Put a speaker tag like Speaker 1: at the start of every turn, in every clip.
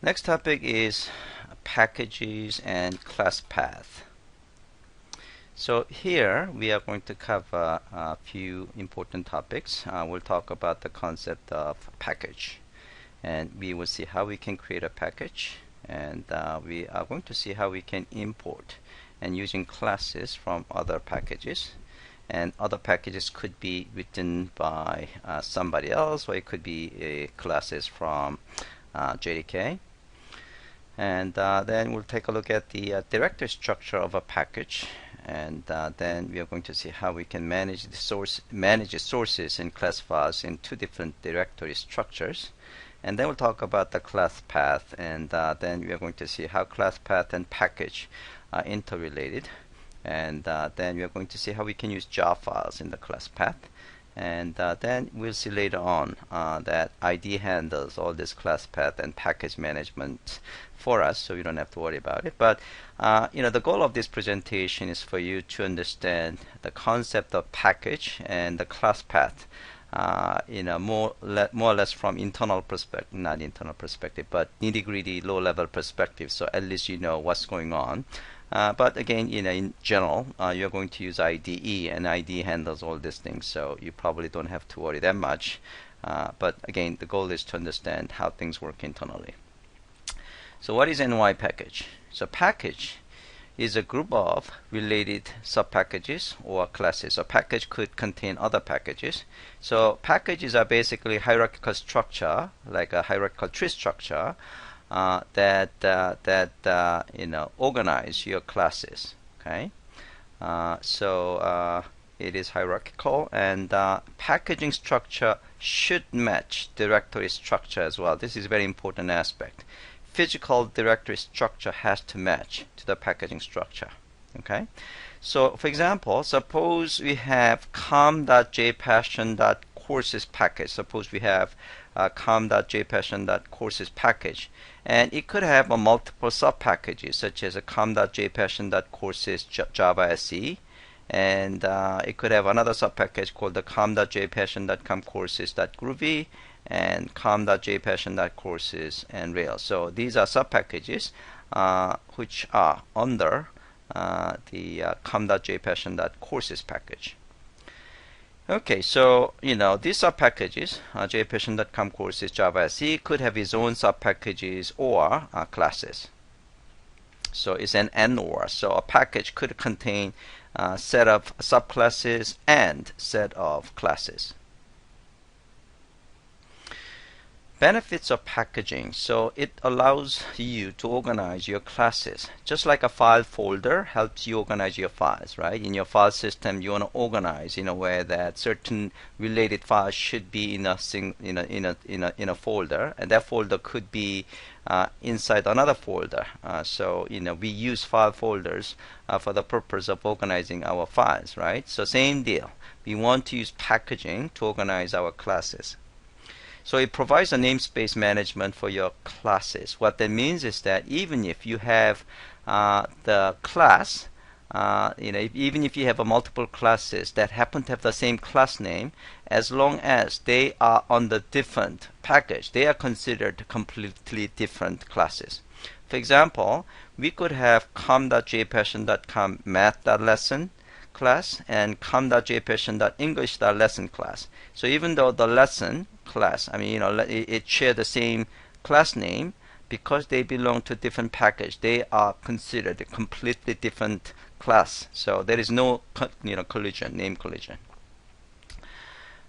Speaker 1: Next topic is packages and class path. So here we are going to cover a few important topics. We'll talk about the concept of package, and we will see how we can create a package, and we are going to see how we can import and using classes from other packages. And other packages could be written by somebody else, or it could be classes from JDK. And then we'll take a look at the directory structure of a package, and then we are going to see how we can manage the sources and class files in two different directory structures. And then we'll talk about the class path, and then we are going to see how class path and package are interrelated. And then we are going to see how we can use jar files in the class path. And then we'll see later on that ID handles all this class path and package management for us, so we don't have to worry about it. But the goal of this presentation is for you to understand the concept of package and the class path, more or less from internal perspective, not internal perspective, but nitty-gritty, low-level perspective. So at least you know what's going on. But again, in general, you're going to use IDE, and IDE handles all these things, so you probably don't have to worry that much. But again, the goal is to understand how things work internally. So what is NY package? So package is a group of related subpackages or classes. So package could contain other packages. So packages are basically hierarchical structure, like a hierarchical tree structure, that organize your classes. Okay, so it is hierarchical, and packaging structure should match directory structure as well. This is a very important aspect. Physical directory structure has to match to the packaging structure. Okay, so for example, suppose we have com.jpassion.courses package. Suppose we have com.jpassion.courses package, and it could have multiple sub packages such as a com.jpassion.courses Java SE, and it could have another sub package called the com.jpassion.com courses.groovy and com.jpassion.courses and Rails. So these are sub packages which are under the com.jpassion.courses package. Okay, so these sub packages, JPassion.com courses Java SE, could have its own sub packages or classes. So it's an and/or. So a package could contain a set of subclasses and set of classes. Benefits of packaging. So it allows you to organize your classes. Just like a file folder helps you organize your files, right? In your file system, you want to organize in a way that certain related files should be in a folder, and that folder could be inside another folder. So we use file folders for the purpose of organizing our files, right? So same deal. We want to use packaging to organize our classes. So it provides a namespace management for your classes. What that means is that even if you have the class, even if you have multiple classes that happen to have the same class name, as long as they are on the different package, they are considered completely different classes. For example, we could have com.jpassion.com math.lesson class and com.jpassion.english.lesson class. So even though the lesson class, it share the same class name, because they belong to different package, they are considered a completely different class. So there is no collision, name collision.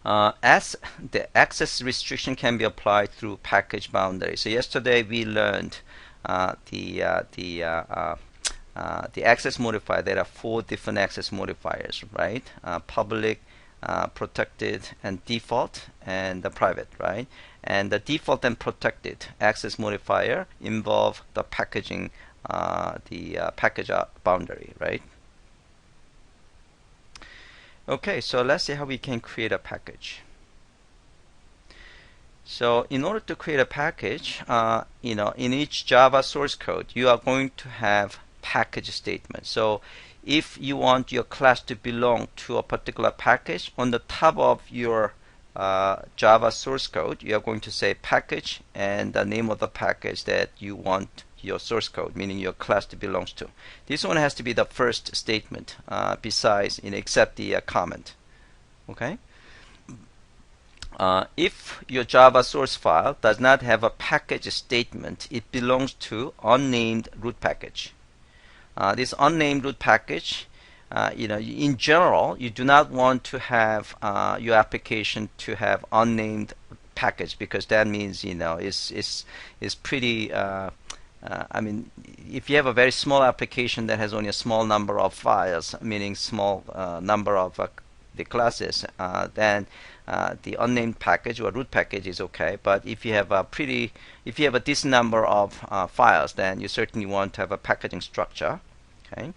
Speaker 1: As the access restriction can be applied through package boundary. So yesterday we learned the access modifier. There are 4 different access modifiers, right? Public, protected, and default, and the private, right? And the default and protected access modifier involve the packaging, package boundary, right? Okay, so let's see how we can create a package. So in order to create a package, in each Java source code, you are going to have package statement. So if you want your class to belong to a particular package, on the top of your Java source code, you are going to say package and the name of the package that you want your source code, meaning your class, to belongs to. This one has to be the first statement, besides, except the comment. Okay. If your Java source file does not have a package statement, it belongs to unnamed root package. This unnamed root package, in general, you do not want to have your application to have unnamed package, because that means it's pretty. I mean, if you have a very small application that has only a small number of files, meaning small number of the classes, then the unnamed package or root package is okay. But if you have a decent number of files, then you certainly want to have a packaging structure. Okay.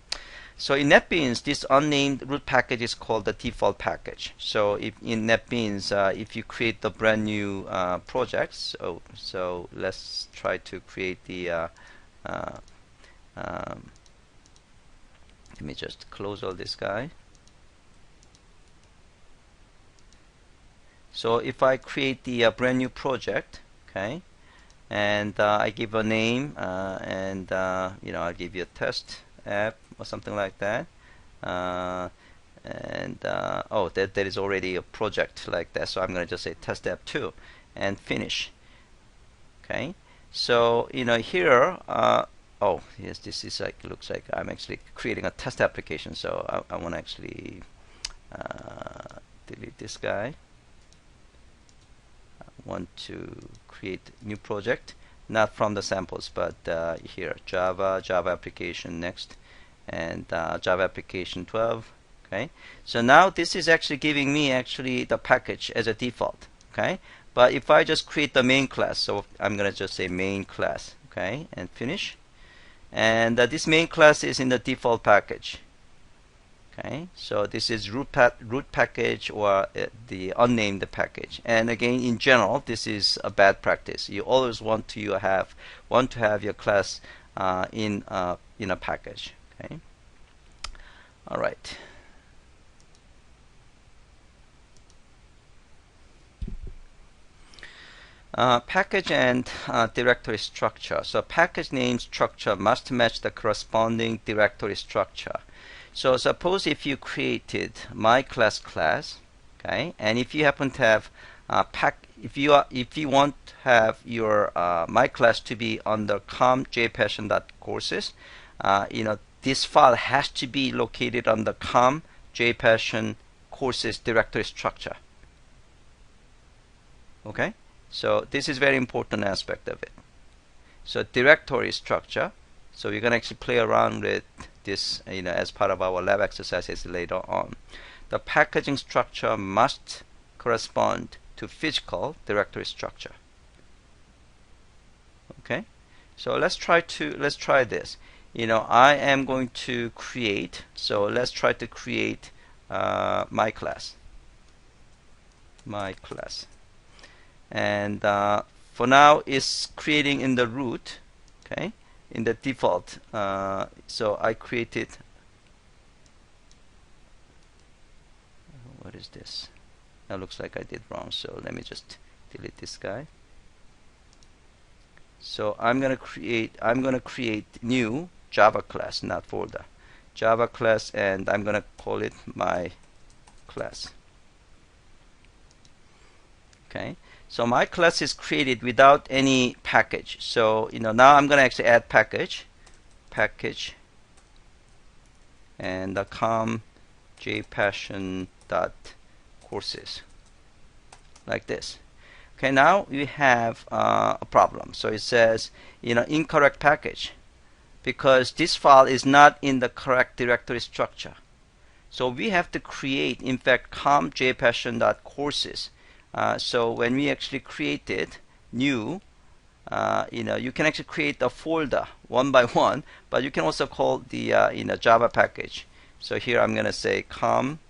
Speaker 1: So in NetBeans, this unnamed root package is called the default package. So if in NetBeans, if you create the brand new project, so let's try to create the. Let me just close all this guy. So if I create the brand new project, okay, and I give a name, and I'll give you a test app or something like that, that is already a project like that, so I'm going to just say test app 2 and finish. Okay, so here, oh yes, this is looks like I'm actually creating a test application, so I want to actually delete this guy. I want to create new project, not from the samples, but here, Java application next, and Java application 12. Okay, so now this is actually giving me the package as a default. Okay, but if I just create the main class, so I'm gonna just say main class, okay, and finish, and this main class is in the default package. Okay, so this is root package, or the unnamed package. And again, in general, this is a bad practice. You always want to have your class in a package. Okay. All right. Package and directory structure. So package name structure must match the corresponding directory structure. So suppose if you created my class, okay, and if you happen to have if you want to have your my class to be under com JPassion.courses, this file has to be located on the com JPassion courses directory structure. Okay, so this is very important aspect of it. So directory structure. So we're gonna actually play around with this, as part of our lab exercises later on. The packaging structure must correspond to physical directory structure. Okay, so let's try this. I am going to create. So let's try to create my class, and for now it's creating in the root. Okay. In the default, so I created, what is this? That looks like I did wrong, so let me just delete this guy. So I'm gonna create new Java class, not folder, Java class, and I'm gonna call it my class. Okay. So my class is created without any package. So now I'm going to actually add package, and the com JPassion.courses, like this. Okay, now we have a problem. So it says incorrect package, because this file is not in the correct directory structure. So we have to create, in fact, com JPassion.courses. So when we actually created new, you can actually create a folder one by one, but you can also call the Java package. So here I'm going to say com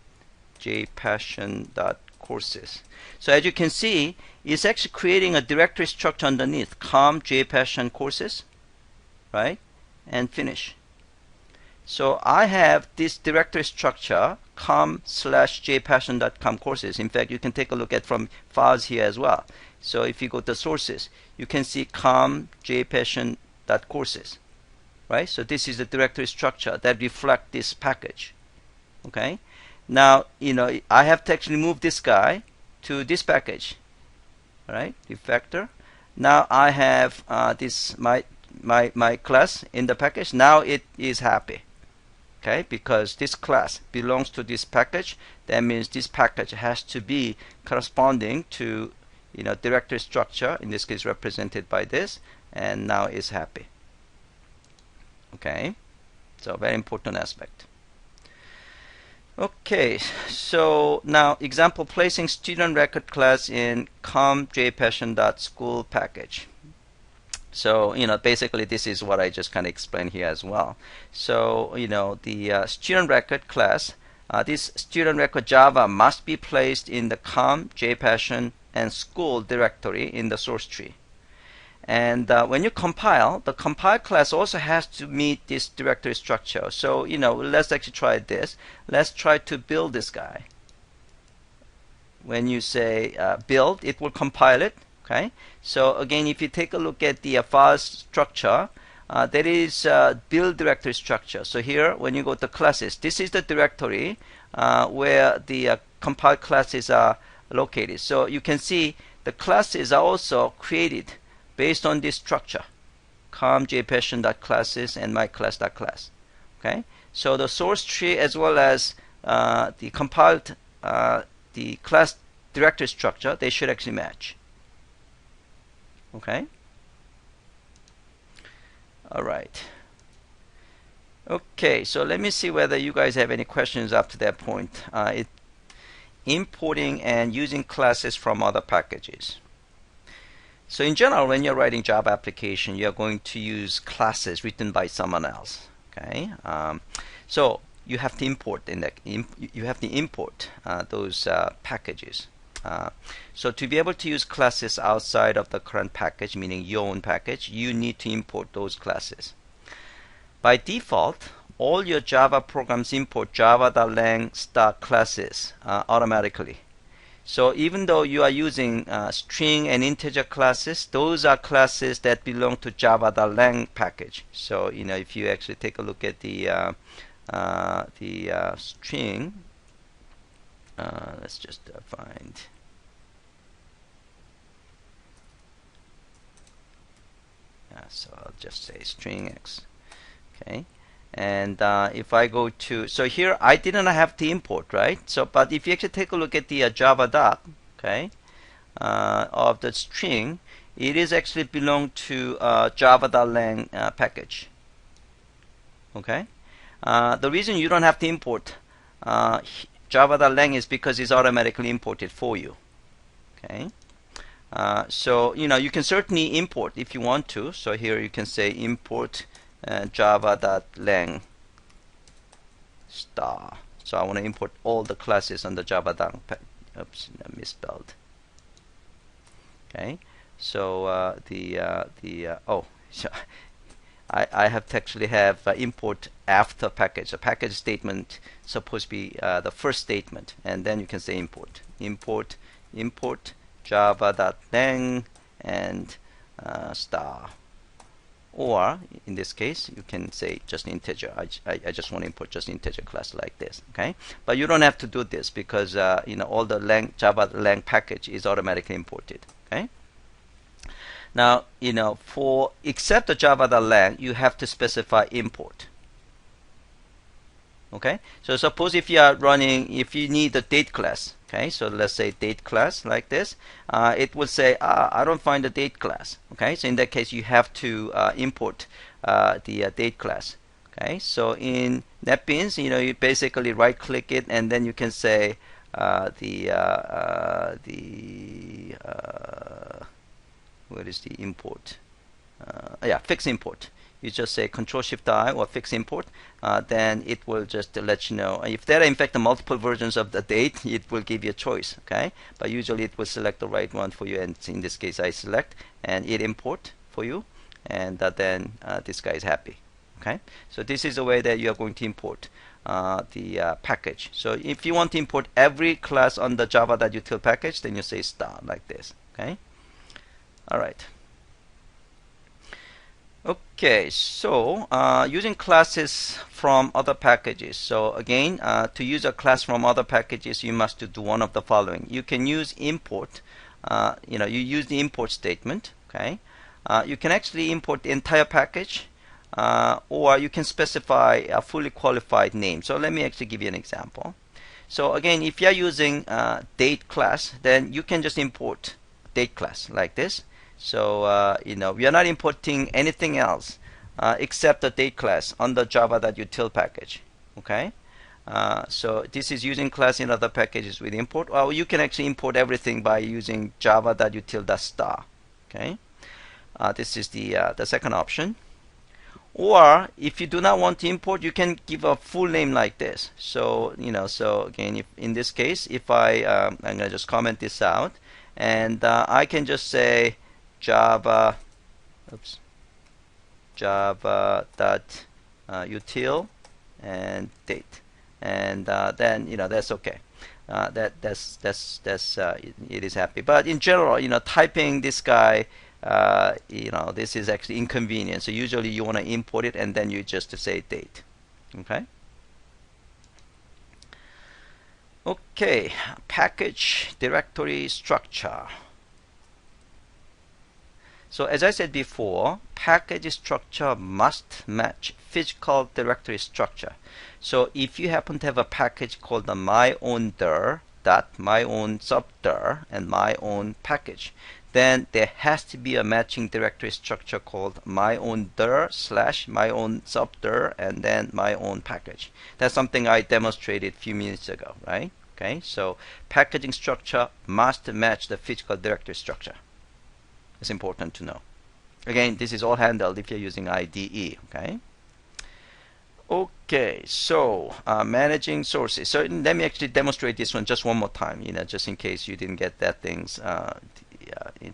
Speaker 1: JPassion.courses. So as you can see, it's actually creating a directory structure underneath com JPassion courses, right? And finish. So I have this directory structure com/jpassion.com courses. In fact, you can take a look at from files here as well. So if you go to sources, you can see com/jpassion.courses, right? So this is the directory structure that reflects this package. Okay. Now, I have to actually move this guy to this package. All right, refactor. Now I have this my class in the package. Now it is happy. Okay, because this class belongs to this package. That means this package has to be corresponding to directory structure, in this case represented by this, and now is happy. Okay, so very important aspect. Okay, so now example, placing student record class in com/jpassion.school package. So basically this is what I just kind of explained here as well. So the student record class, this student record Java must be placed in the com/jpassion and school directory in the source tree. And when you compile, the compile class also has to meet this directory structure. So let's actually try this. Let's try to build this guy. When you say build, it will compile it. Okay. So again, if you take a look at the file structure, there is build directory structure. So here, when you go to classes, this is the directory where the compiled classes are located. So you can see the classes are also created based on this structure, com/jpassion.classes and myclass.class. Okay, so the source tree as well as the compiled the class directory structure, they should actually match. Okay. All right. Okay, so let me see whether you guys have any questions up to that point. Importing and using classes from other packages. So in general, when you're writing Java application, you're going to use classes written by someone else. Okay, so you have to import those packages. So to be able to use classes outside of the current package, meaning your own package, you need to import those classes. By default, all your Java programs import java.lang classes automatically. So even though you are using string and integer classes, those are classes that belong to java.lang package. So if you actually take a look at the string, let's just find. So I'll just say string x. Okay. And if I go to, so here I didn't have to import, right? So, but if you actually take a look at the Java doc, okay, of the string, it is actually belong to java.lang package. Okay. The reason you don't have to import java.lang is because it's automatically imported for you. Okay. So you can certainly import if you want to. So here you can say import java.lang star. So I want to import all the classes on the java.lang. Oops, I misspelled. Okay, so so I have to actually have import after package. The package statement is supposed to be the first statement, and then you can say import java.lang and star. Or in this case, you can say just integer. I just want to import just integer class like this. Okay, but you don't have to do this because all the java.lang package is automatically imported. Okay. Now for except the java.lang, you have to specify import. Okay, so suppose if you are running, if you need the date class. Okay, so let's say date class like this. It will say, I don't find the date class. Okay, so in that case, you have to import the date class. Okay, so in NetBeans, you basically right-click it, and then you can say what is the import? Fix import. You just say Control-Shift-I or fix import, then it will just let you know. If there are in fact multiple versions of the date, it will give you a choice, okay? But usually it will select the right one for you, and in this case I select, and it import for you, and then this guy is happy, okay? So this is the way that you are going to import the package. So if you want to import every class on the java.util package, then you say star like this. Okay. All right. Okay, so using classes from other packages. So again, to use a class from other packages, you must do one of the following. You can use import. You use the import statement. Okay, you can actually import the entire package, or you can specify a fully qualified name. So let me actually give you an example. So again, if you're using date class, then you can just import date class like this. So we are not importing anything else except the date class on the java.util package. Okay, so this is using class in other packages with import. Or you can actually import everything by using java.util.star. Okay, this is the second option. Or if you do not want to import, you can give a full name like this. So so again, if in this case, if I'm gonna just comment this out, and I can just say java util and date, and then that's okay. It is happy. But in general, typing this guy, this is actually inconvenient. So usually you want to import it and then you just say date. Okay. Okay, package directory structure. So as I said before, package structure must match physical directory structure. So if you happen to have a package called the my own dir, my own sub dir, and my own package, then there has to be a matching directory structure called my own dir / my own sub dir, and then my own package. That's something I demonstrated a few minutes ago, right? Okay, so packaging structure must match the physical directory structure. It's important to know. Again, this is all handled if you're using IDE. Okay. Okay, so managing sources. So let me actually demonstrate this one just one more time, just in case you didn't get that things a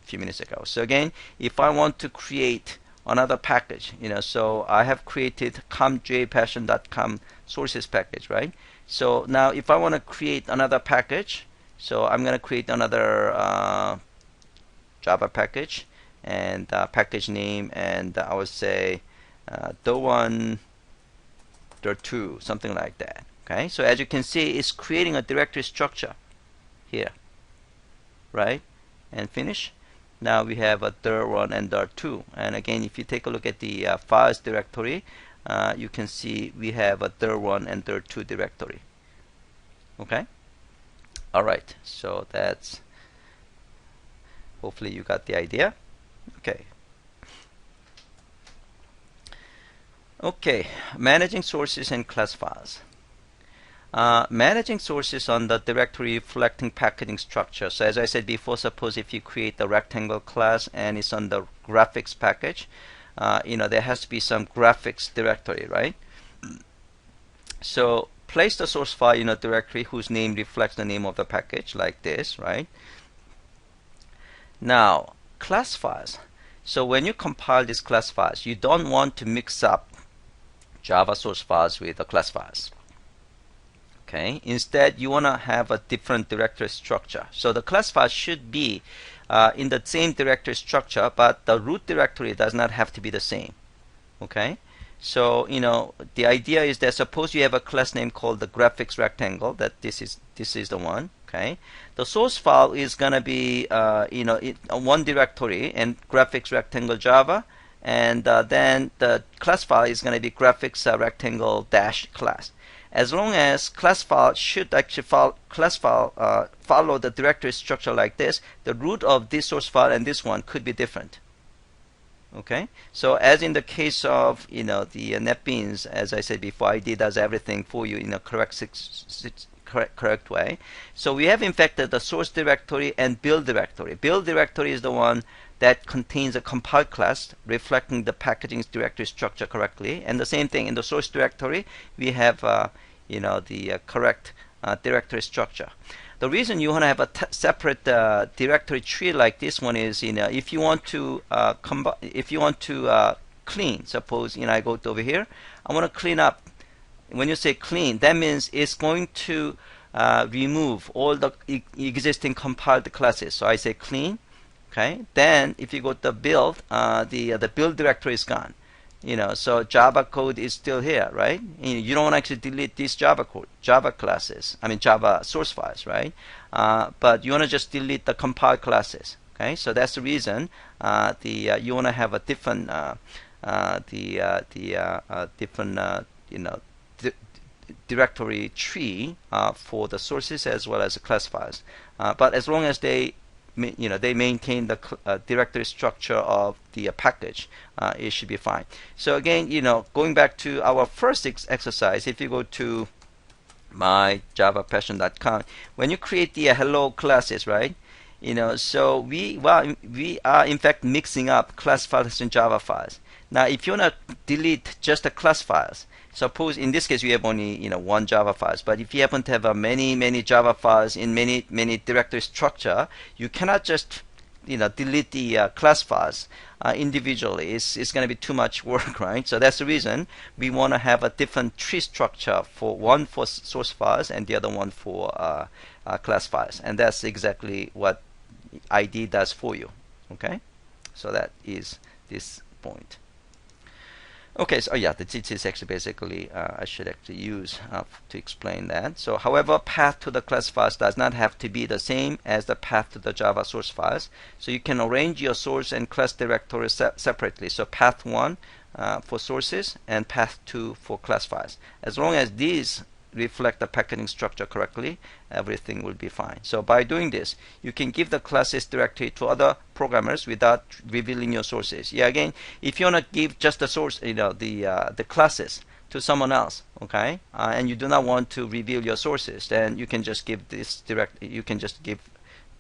Speaker 1: few minutes ago. So again, if I want to create another package, so I have created JPassion.com sources package, right? So now if I want to create another package, so I'm going to create another Java package, and package name, and I would say the one, the two, something like that. Okay, so as you can see, it's creating a directory structure here, right? And finish. Now we have a dir1 and dir2, and again, if you take a look at the files directory, you can see we have a dir1 and dir2 directory. Okay. All right. So that's. Hopefully you got the idea. Okay. Okay, managing sources and class files. Managing sources on the directory reflecting packaging structure. So as I said before, suppose if you create a rectangle class and it's on the graphics package, there has to be some graphics directory, right? So place the source file in a directory whose name reflects the name of the package, like this, right? Now, class files. So when you compile these class files, you don't want to mix up Java source files with the class files. Okay. Instead, you want to have a different directory structure. So the class file should be in the same directory structure, but the root directory does not have to be the same. Okay. So the idea is that suppose you have a class name called the graphics rectangle. That this is the one. Okay, the source file is gonna be one directory and graphics rectangle Java, and then the class file is gonna be graphics rectangle dash class. As long as class file should actually follow the directory structure like this, the root of this source file and this one could be different. Okay, so as in the case of the NetBeans, as I said before, ID does everything for you in a correct way. So we have in fact the source directory and build directory. Build directory is the one that contains a compiled class reflecting the packaging directory structure correctly. And the same thing in the source directory, we have the correct directory structure. The reason you want to have a separate directory tree like this one is, if you want to clean. Suppose I go over here, I want to clean up when you say clean, that means it's going to remove all the existing compiled classes. So I say clean. Okay. Then if you go to build, the build directory is gone. So Java code is still here, right? You don't actually delete these Java code, Java classes. I mean Java source files, right? But you want to just delete the compiled classes. Okay. So that's the reason you want to have a different directory tree for the sources as well as the class files. But as long as they maintain the directory structure of the package, it should be fine. So again, going back to our first exercise, if you go to my JPassion.com, when you create the hello classes, right? So we are in fact mixing up class files and Java files. Now, if you want to delete just the class files, suppose in this case you have only one Java files, but if you happen to have many Java files in many directory structure, you cannot just delete the class files individually. It's going to be too much work, right? So that's the reason we want to have a different tree structure, one for source files and the other one for class files, and that's exactly what ID does for you. Okay, so that is this point. Okay, so yeah, this is actually basically I should actually use to explain that. So however, path to the class files does not have to be the same as the path to the Java source files. So you can arrange your source and class directories separately. So path 1 for sources and path 2 for class files. As long as these reflect the packaging structure correctly, everything will be fine. So by doing this, you can give the classes directly to other programmers without revealing your sources. Yeah, again, if you want to give just the source, the classes to someone else, okay, and you do not want to reveal your sources, then you can just give this you can just give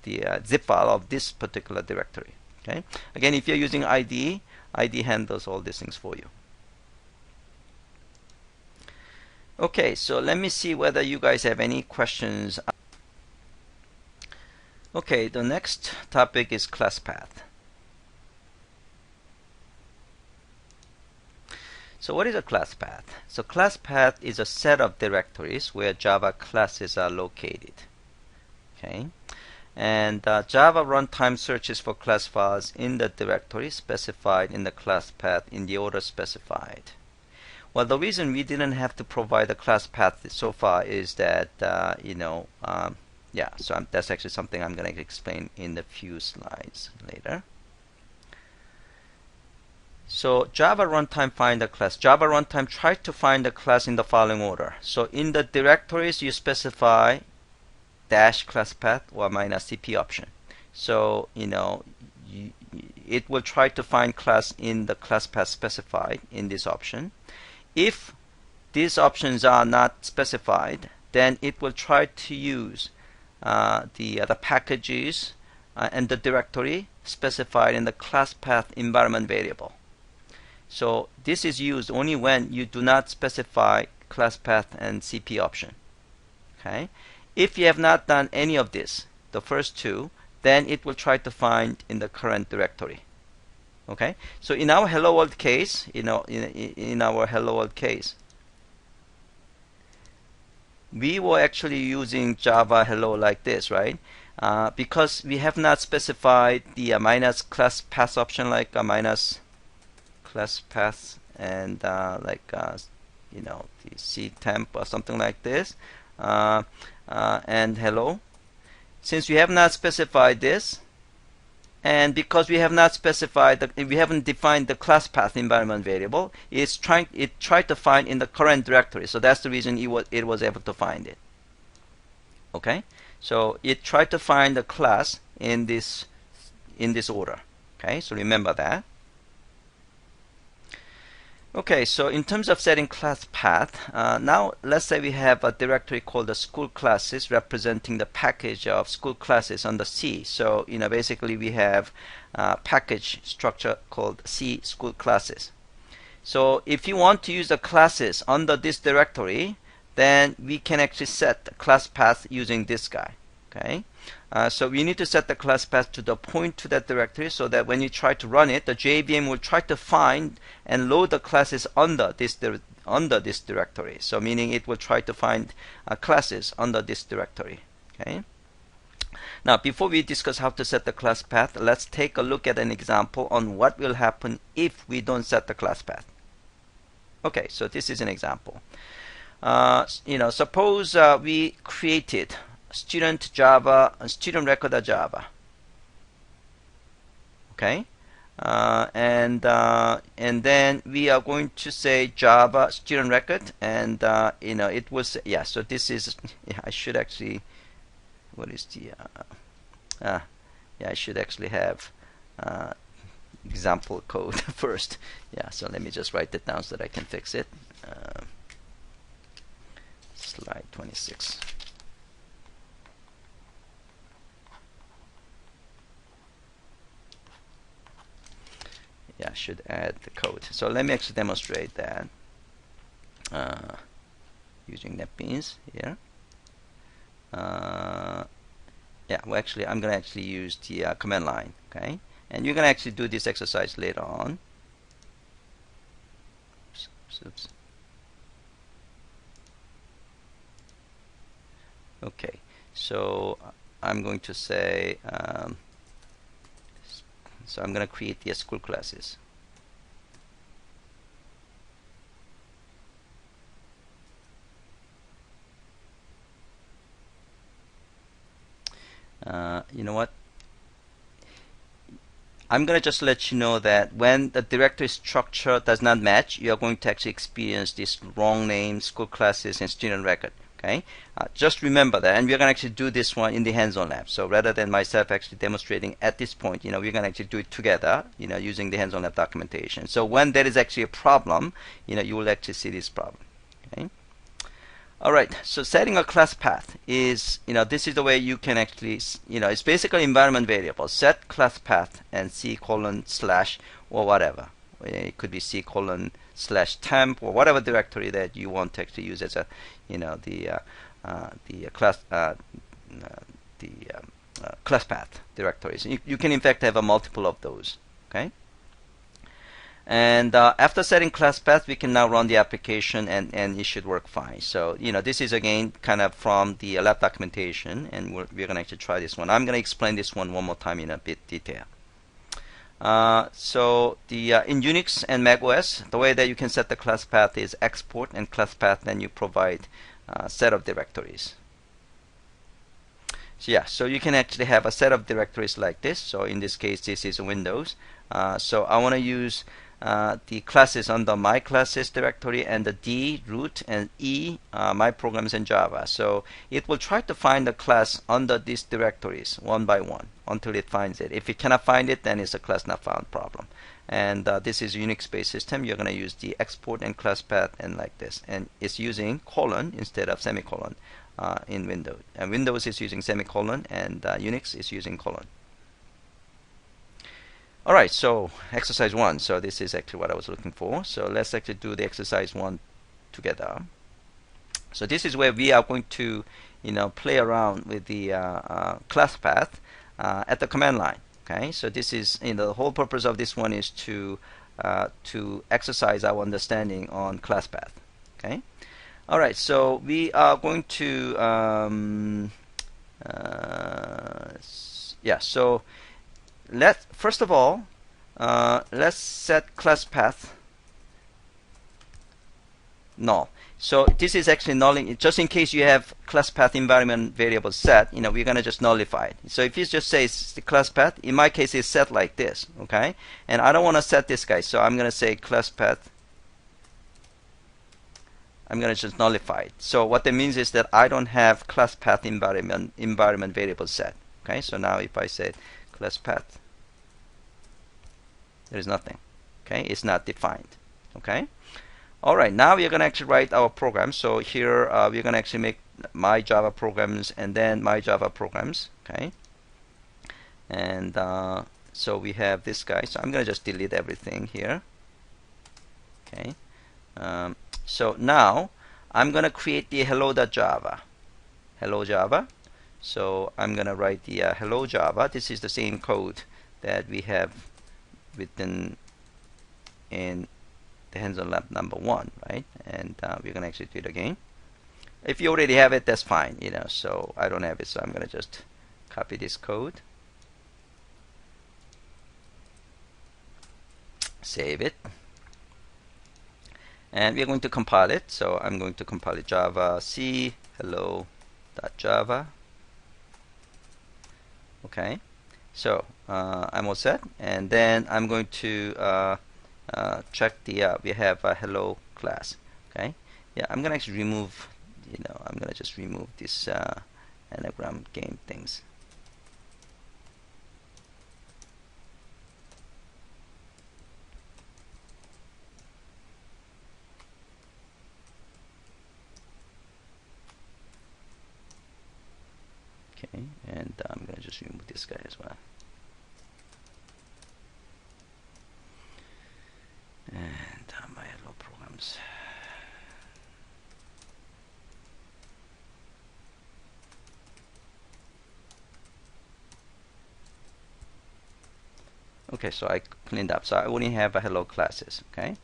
Speaker 1: the zip file of this particular directory. Okay. Again, if you're using IDE handles all these things for you. Okay, so let me see whether you guys have any questions. Okay, the next topic is Classpath. So what is a Classpath? So Classpath is a set of directories where Java classes are located. Okay, and Java runtime searches for class files in the directory specified in the Classpath in the order specified. Well, the reason we didn't have to provide a class path so far is that, so that's actually something I'm going to explain in a few slides later. So Java runtime find a class. Java runtime tries to find a class in the following order. So in the directories, you specify dash class path or -cp option. So, it will try to find class in the class path specified in this option. If these options are not specified, then it will try to use the packages and the directory specified in the class path environment variable. So this is used only when you do not specify class path and CP option. Okay. If you have not done any of this, the first two, then it will try to find in the current directory. Okay, so in our hello world case, in our hello world case, we were actually using Java hello like this, right? Because we have not specified the minus class path option, like minus class path and the C temp or something like this, and hello. Since we have not specified this, and because we have not specified we haven't defined the class path environment variable, it tried to find in the current directory. So that's the reason it was able to find it. Okay, so it tried to find the class in this order. Okay, so remember that. Okay, so in terms of setting class path, now let's say we have a directory called the school classes representing the package of school classes under C. So basically we have a package structure called C school classes. So if you want to use the classes under this directory, then we can actually set the class path using this guy. Okay, so we need to set the class path to the point to that directory, so that when you try to run it, the JVM will try to find and load the classes under under this directory. So meaning it will try to find classes under this directory. Okay. Now, before we discuss how to set the class path, let's take a look at an example on what will happen if we don't set the class path. Okay, so this is an example. Suppose we created student Java and student record Java. Okay, and then we are going to say Java student record, and it was So this is I should actually. What is the I should actually have example code first. So let me just write that down so that I can fix it. Slide 26. I should add the code. So let me actually demonstrate that using NetBeans here. Well, actually, I'm going to actually use the command line, okay? And you're going to actually do this exercise later on. Oops. Okay, so I'm going to say, so I'm going to create the school classes. You know what? I'm going to just let you know that when the directory structure does not match, you are going to actually experience this wrong name, school classes, and student record. Okay, just remember that, and we're going to actually do this one in the hands-on lab. So rather than myself actually demonstrating at this point, we're going to actually do it together, using the hands-on lab documentation. So when there is actually a problem, you will actually see this problem. Okay. All right, so setting a class path is, this is the way you can actually, it's basically environment variable. Set class path and C:/ or whatever. It could be C:/temp or whatever directory that you want to actually use as a, class path directories. You can in fact have a multiple of those. Okay. And after setting class path, we can now run the application, and it should work fine. So this is again kind of from the lab documentation, and we're going to actually try this one. I'm going to explain this one more time in a bit detail. So in Unix and macOS, the way that you can set the class path is export and class path, then you provide a set of directories. So you can actually have a set of directories like this. So in this case, this is Windows. So I want to use the classes under my classes directory, and the D root, and E my programs in Java. So it will try to find the class under these directories one by one until it finds it. If it cannot find it, then it's a class not found problem. And this is a Unix-based system. You're going to use the export and class path and like this, and it's using colon instead of semicolon in Windows. And Windows is using semicolon, and Unix is using colon. Alright, so exercise 1. So this is actually what I was looking for. So let's actually do the exercise 1 together. So this is where we are going to play around with the class path at the command line. Okay, so this is the whole purpose of this one is to exercise our understanding on class path. Okay, alright, so we are going to so first of all, let's set class path null. So this is actually nulling, just in case you have class path environment variable set, we're going to just nullify it. So if you just say the class path, in my case it's set like this, okay? And I don't want to set this guy, so I'm going to say class path, I'm going to just nullify it. So what that means is that I don't have class path environment variable set. Okay, so now if I say class path, there is nothing. Okay, it's not defined. Okay. Alright, now we're going to actually write our program. So here we're going to actually make my Java programs and then my Java programs. Okay. And so we have this guy. So I'm going to just delete everything here. Okay. So now I'm going to create the hello.java. Hello Java. So I'm going to write the hello Java. This is the same code that we have written in the hands-on lab number 1, right? And we're gonna actually do it again. If you already have it, that's fine, you know. So I don't have it, so I'm gonna just copy this code, save it, and we're going to compile it. So I'm going to compile it Java C hello.java. Okay, so I'm all set, and then I'm going to check the we have a hello class. Okay, yeah, I'm gonna actually remove, you know, I'm gonna just remove this anagram game things. Okay, and I'm gonna just remove this guy as well. And my hello programs. Okay, so I cleaned up. So I only have a hello classes. Okay,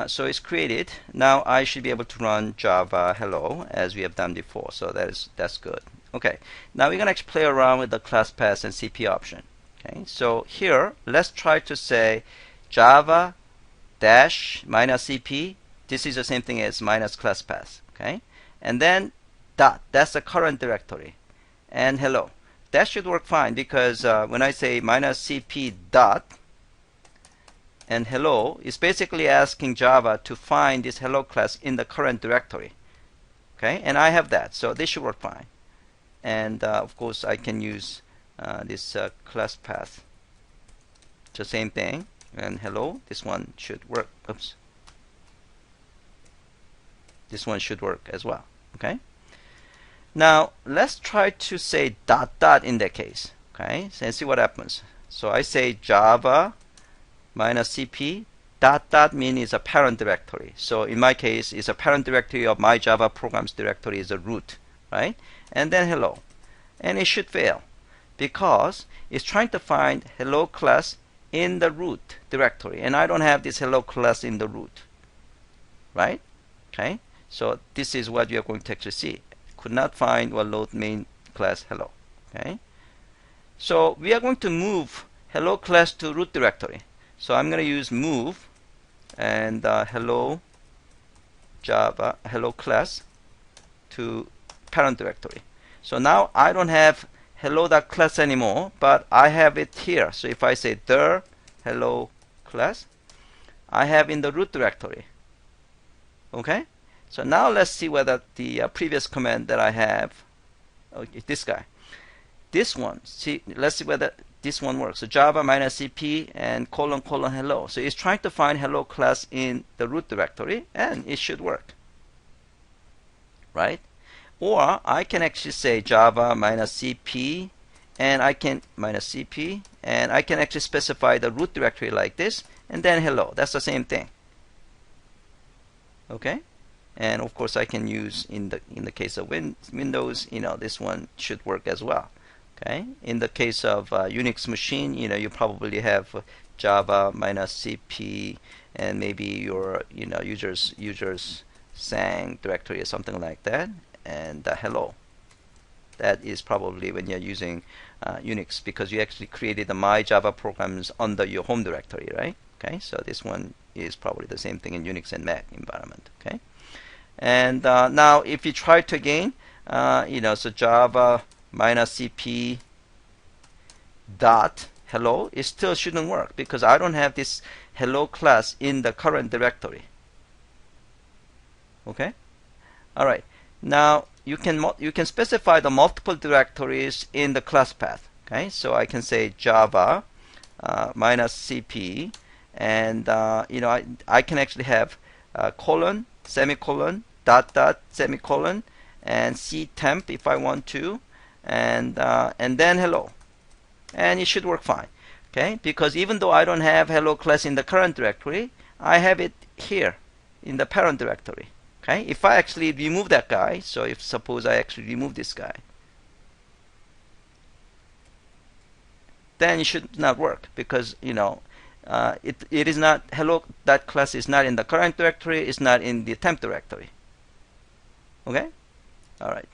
Speaker 1: so it's created. Now I should be able to run Java hello as we have done before. So that's good. Okay, now we're gonna actually play around with the Classpath and CP option. Okay, so here let's try to say Java dash minus CP. This is the same thing as minus Classpath. Okay, and then dot. That's the current directory, and hello. That should work fine because when I say minus CP dot and hello, it's basically asking Java to find this hello class in the current directory. Okay, and I have that, so this should work fine. And of course, I can use this class path. The same thing. And hello, this one should work. Oops. This one should work as well. Okay. Now let's try to say dot dot in that case. Okay, so let's see what happens. So I say Java minus CP dot dot means it's a parent directory. So in my case, it's a parent directory of my Java programs directory is a root, right? And then hello, and it should fail because it's trying to find hello class in the root directory, and I don't have this hello class in the root, right? Okay, so this is what you are going to actually see. Could not find or load main class hello. Okay, so we are going to move hello class to root directory. So I'm going to use move and hello Java hello class to parent directory. So now I don't have hello.class anymore, but I have it here. So if I say the hello class, I have in the root directory. Okay, so now let's see whether the previous command that I have, okay, this guy, this one, see, let's see whether this one works. So Java minus CP and colon colon hello. So it's trying to find hello class in the root directory, and it should work, right? Or I can actually say Java minus CP, and I can minus CP, and I can actually specify the root directory like this, and then hello. That's the same thing. Okay, and of course I can use in the case of Windows, you know, this one should work as well. Okay, in the case of Unix machine, you know, you probably have Java minus CP, and maybe your, you know, users Sang directory or something like that, and hello. That is probably when you're using Unix, because you actually created the my Java programs under your home directory, right? Okay, so this one is probably the same thing in Unix and Mac environment. Okay, and now if you try to again, you know, so Java minus CP dot hello, it still shouldn't work because I don't have this hello class in the current directory. Okay, all right. Now you can specify the multiple directories in the class path. Okay, so I can say Java minus CP, and you know, I can actually have colon, semicolon, dot dot, semicolon, and ctemp if I want to, and then hello, and it should work fine. Okay, because even though I don't have hello class in the current directory, I have it here in the parent directory. Okay, if I actually remove that guy, so if suppose I actually remove this guy, then it should not work because, you know, it is not, hello, that class is not in the current directory, it's not in the temp directory. Okay? All right.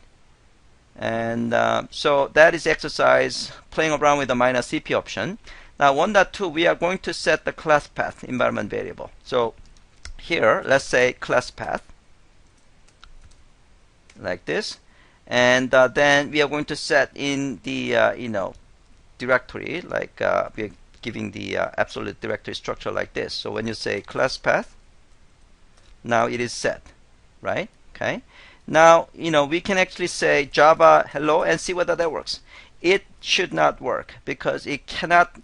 Speaker 1: And so that is exercise playing around with the -cp option. Now 1.2, we are going to set the class path environment variable. So here, let's say class path, like this. And then we are going to set in the directory, like we are giving the absolute directory structure like this. So when you say class path, now it is set, right? Okay. Now, we can actually say Java hello and see whether that works. It should not work because it cannot,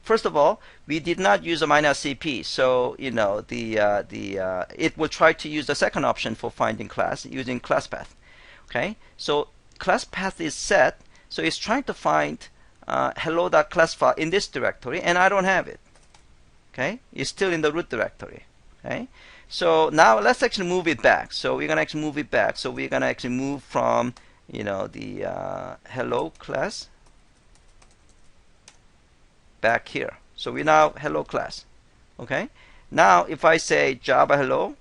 Speaker 1: first of all, we did not use a -cp, so, it will try to use the second option for finding class using class path. Okay, so class path is set, so it's trying to find hello.class file in this directory, and I don't have it. Okay, it's still in the root directory. Okay, so now let's actually move it back. So we're gonna actually move it back. So we're gonna actually move from the hello class back here. So we now hello class. Okay, now if I say Java hello,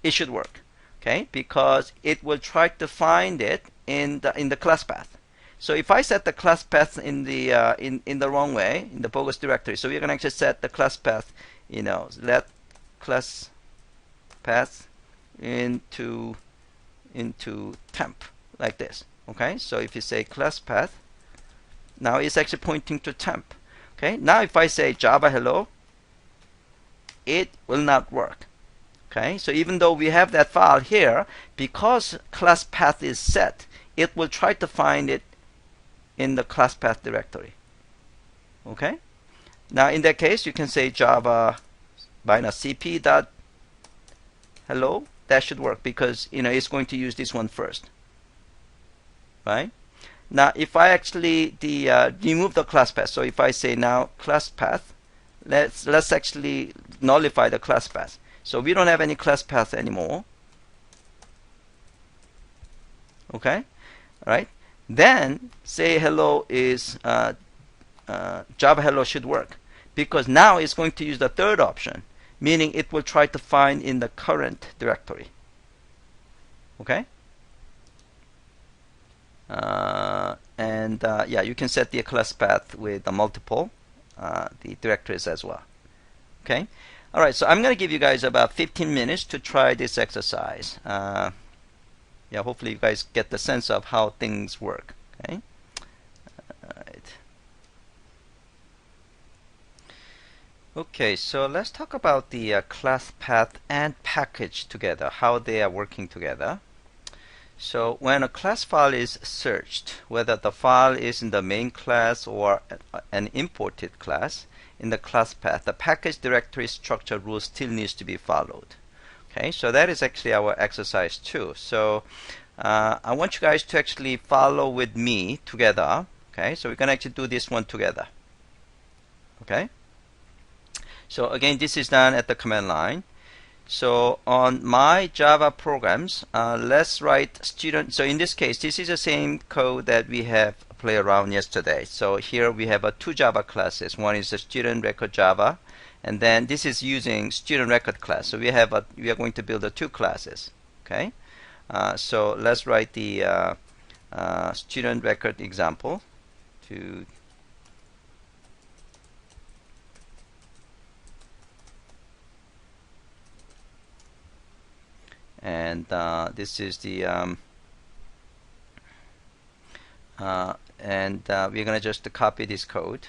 Speaker 1: it should work. Okay, because it will try to find it in the class path. So if I set the class path in the in the wrong way, in the bogus directory, so we're gonna actually set the class path, let class path into temp, like this. Okay, so if you say class path, now it's actually pointing to temp. Okay, now if I say Java hello, it will not work. Okay, so even though we have that file here, because class path is set, it will try to find it in the class path directory. Okay, now in that case, you can say Java -cp dot hello. That should work because it's going to use this one first. Right? Now, if I actually remove the class path, so if I say now class path, let's actually nullify the class path. So we don't have any class path anymore. Okay, all right. Then say hello is Java hello should work because now it's going to use the third option, meaning it will try to find in the current directory. Okay. Yeah, you can set the class path with the multiple the directories as well. Okay. All right, so I'm going to give you guys about 15 minutes to try this exercise. Yeah, hopefully you guys get the sense of how things work. Okay. All right. Okay, so let's talk about the class path and package together, how they are working together. So when a class file is searched, whether the file is in the main class or an imported class, in the class path, the package directory structure rule still needs to be followed. Okay, so that is actually our exercise 2. So I want you guys to actually follow with me together. Okay, so we're going to actually do this one together. Okay, so again, this is done at the command line. So on my Java programs, let's write student. So in this case, this is the same code that we have play around yesterday. So here we have 2 Java classes. One is the student record Java, and then this is using student record class. So we are going to build 2 classes. Okay, so let's write the student record example to. And this is the we're gonna just copy this code.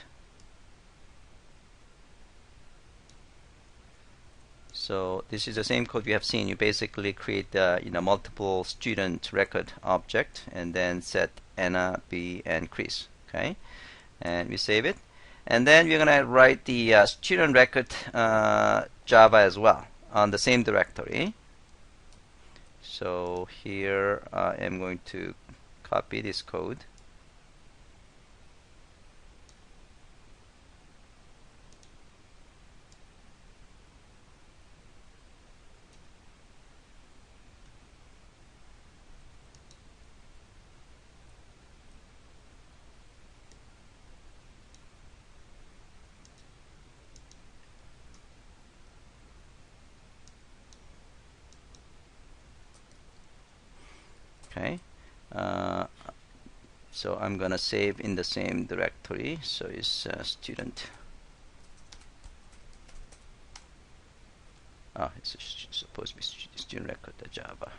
Speaker 1: So this is the same code we have seen. You basically create multiple student record object and then set Anna, B, and Chris. Okay, and we save it, and then we're gonna write the student record Java as well on the same directory. So here I am going to copy this code. Okay, so I'm gonna save in the same directory. So it's student. It's supposed to be student record.java.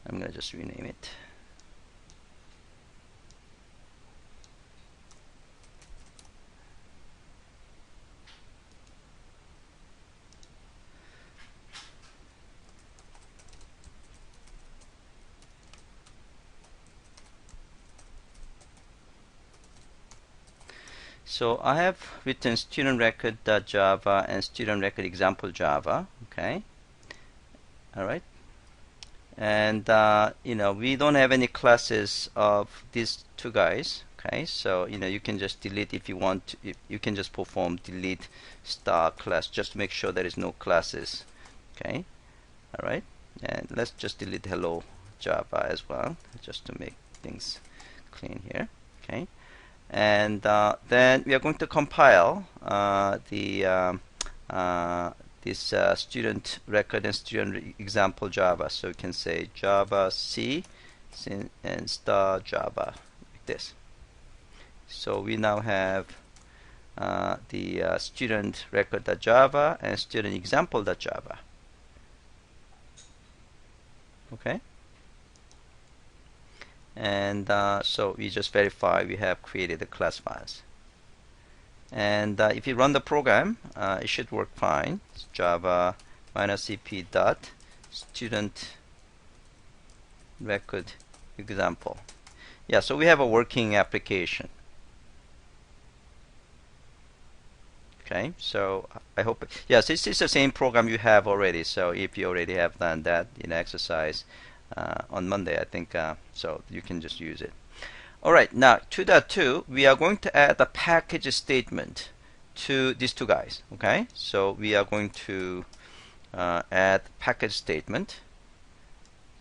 Speaker 1: I'm gonna just rename it. So I have written student record.java and student record example Java. Okay. All right. And we don't have any classes of these two guys. Okay. So you can just delete if you want to, you can just perform delete star class just to make sure there is no classes. Okay. All right. And let's just delete hello Java as well, just to make things clean here. Okay. And then we are going to compile this student record and student example Java. So you can say Java C and star Java like this. So we now have the student record.java and student example.java. Okay. And so we just verify we have created the class files. And if you run the program, it should work fine. It's Java -cp dot student record example. Yeah, so we have a working application. Okay, so I hope, yes, it's the same program you have already. So if you already have done that exercise on Monday, I think, so you can just use it. Alright, now 2.2, we are going to add a package statement to these two guys. Okay, so we are going to add package statement.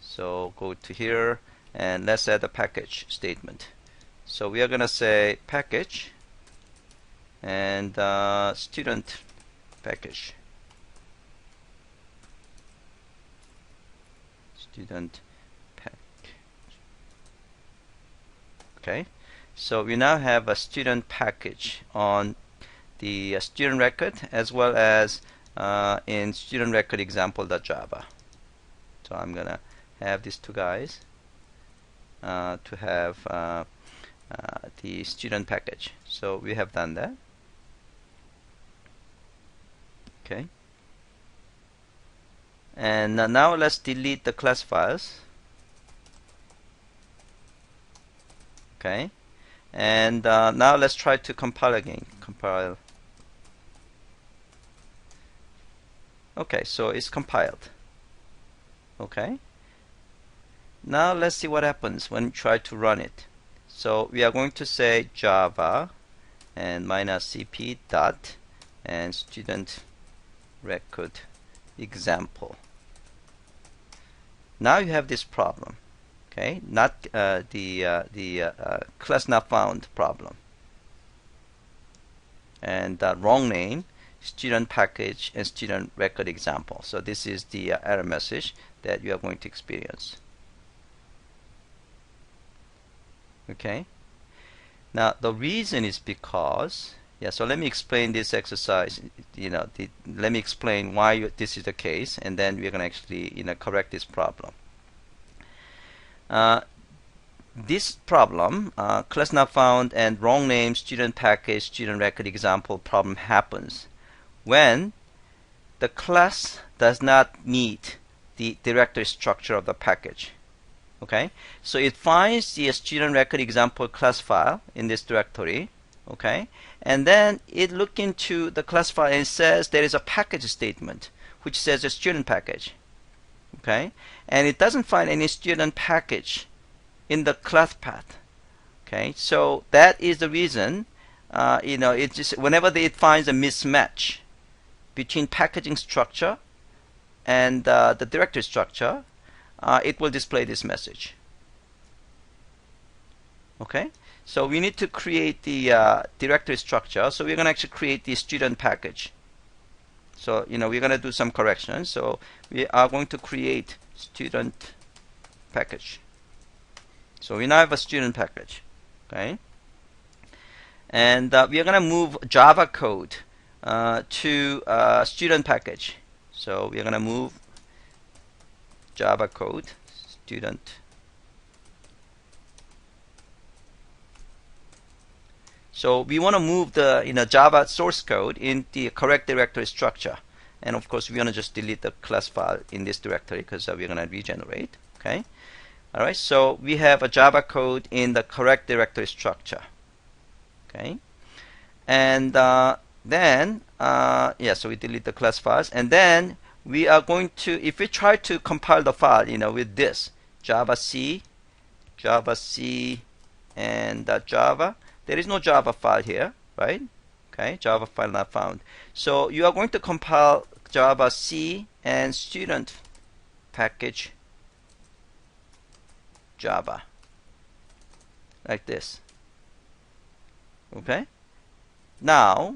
Speaker 1: So go to here and let's add a package statement. So we are going to say package and student package. Student package. Okay, so we now have a student package on the student record as well as in student record example.java. So I'm gonna have these two guys to have the student package. So we have done that. Okay, and now let's delete the class files. Okay, and now let's try to compile again. Compile. Okay, so it's compiled. Okay, now let's see what happens when you try to run it. So we are going to say Java and -cp dot and student record example. Now you have this problem. Okay, not the class not found problem, and wrong name, student package and student record example. So this is the error message that you are going to experience. Okay, now the reason is because, yeah, so let me explain this exercise. Let me explain why this is the case, and then we're going to actually correct this problem. This problem, class not found and wrong name, student package, student record example problem happens when the class does not meet the directory structure of the package. Okay, so it finds the student record example class file in this directory. Okay, and then it looks into the class file and says there is a package statement which says a student package. Okay, and it doesn't find any student package in the class path. Okay, so that is the reason. It just whenever it finds a mismatch between packaging structure and the directory structure, it will display this message. Okay, so we need to create the directory structure. So we're going to actually create the student package. So we're going to do some corrections. So we are going to create student package. So we now have a student package. Okay, and we are going to move Java code to student package. So we are going to move Java code student. So we want to move the Java source code in the correct directory structure, and of course we want to just delete the class file in this directory because we're going to regenerate. Okay, all right. So we have a Java code in the correct directory structure. Okay, and then so we delete the class files, and then we are going to, if we try to compile the file, with this Java C, and Java. There is no Java file here, right? Okay, Java file not found. So you are going to compile Java C and student package Java like this. Okay. Now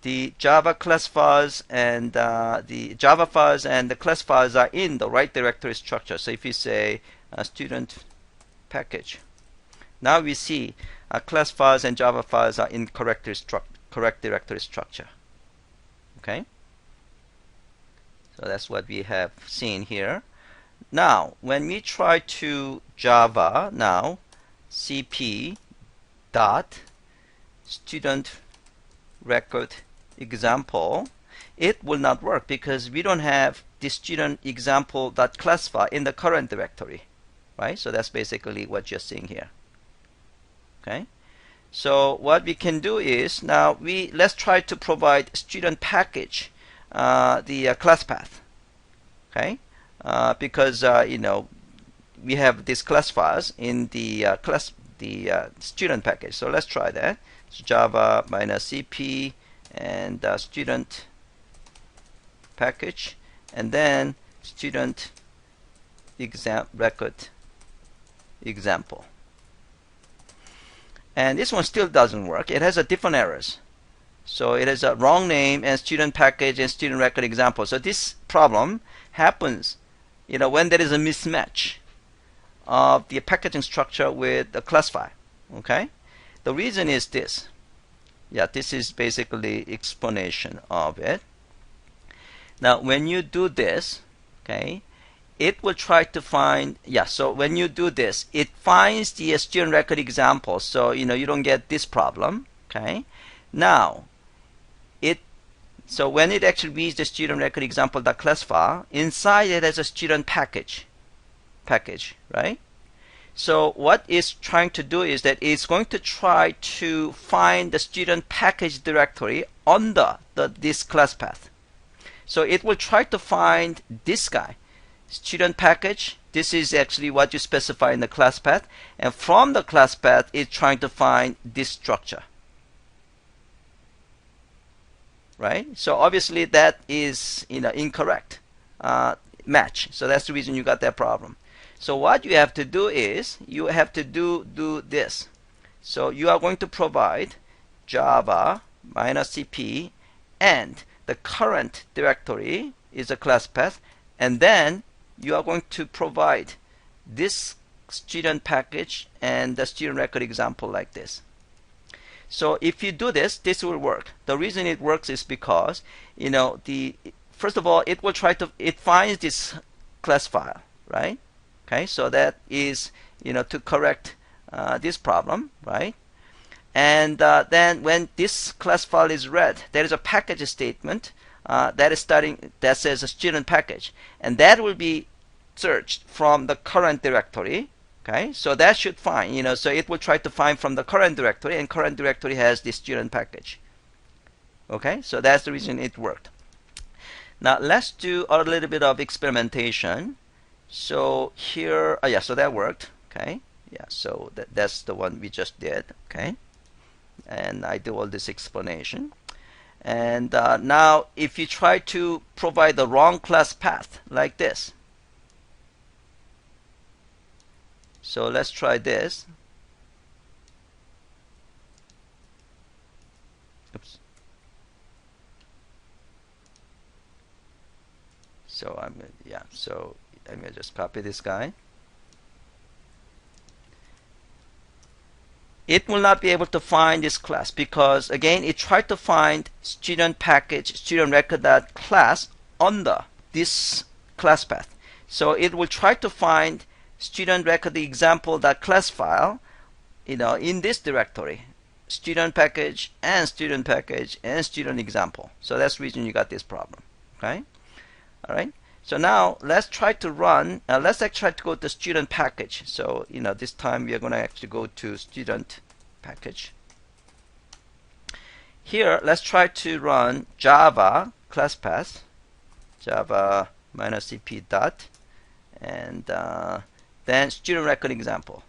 Speaker 1: the Java class files and the Java files and the class files are in the right directory structure. So if you say student package, now we see class files and Java files are in correct directory structure. Okay, so that's what we have seen here. Now when we try to Java now cp dot student record example, it will not work because we don't have the student example dot class file in the current directory, right? So that's basically what you're seeing here. Okay, so what we can do is now let's try to provide student package the class path. Okay, because we have these class files in the student package. So let's try that. So Java -cp and student package, and then student record example. And this one still doesn't work. It has a different errors. So it has a wrong name and student package and student record example. So this problem happens, when there is a mismatch of the packaging structure with the class file. Okay, the reason is this. Yeah, this is basically explanation of it. Now, when you do this, okay, it will try to find, so when you do this, it finds the student record example, so you don't get this problem. Okay, now so when it actually reads the student record example class file, inside it has a student package, right? So what it's trying to do is that it's going to try to find the student package directory under this class path. So it will try to find this guy, student package. This is actually what you specify in the class path, and from the class path it's trying to find this structure, right? So obviously that is incorrect match. So that's the reason you got that problem. So what you have to do is you have to do this. So you are going to provide Java -cp, and the current directory is a class path, and then you are going to provide this student package and the student record example like this. So if you do this, this will work. The reason it works is because first of all, it finds this class file, right? Okay, so that is to correct this problem, right? And then when this class file is read, there is a package statement that says a student package, and that will be searched from the current directory. Okay, so that should find, so it will try to find from the current directory, and current directory has the student package. Okay, so that's the reason it worked. Now let's do a little bit of experimentation. So here, so that worked. Okay, so that's the one we just did. Okay, and I do all this explanation. And now if you try to provide the wrong class path like this, so let's try this. Oops. So so I'm gonna just copy this guy. It will not be able to find this class because again it tried to find student package student record.class under this class path. So it will try to find student record example.class file, in this directory, student package and student example. So that's the reason you got this problem. Okay, all right. So now let's try to run. Let's actually try to go to student package. So this time we are going to actually go to student package. Here, let's try to run Java Classpath, Java -cp dot, and then student record example.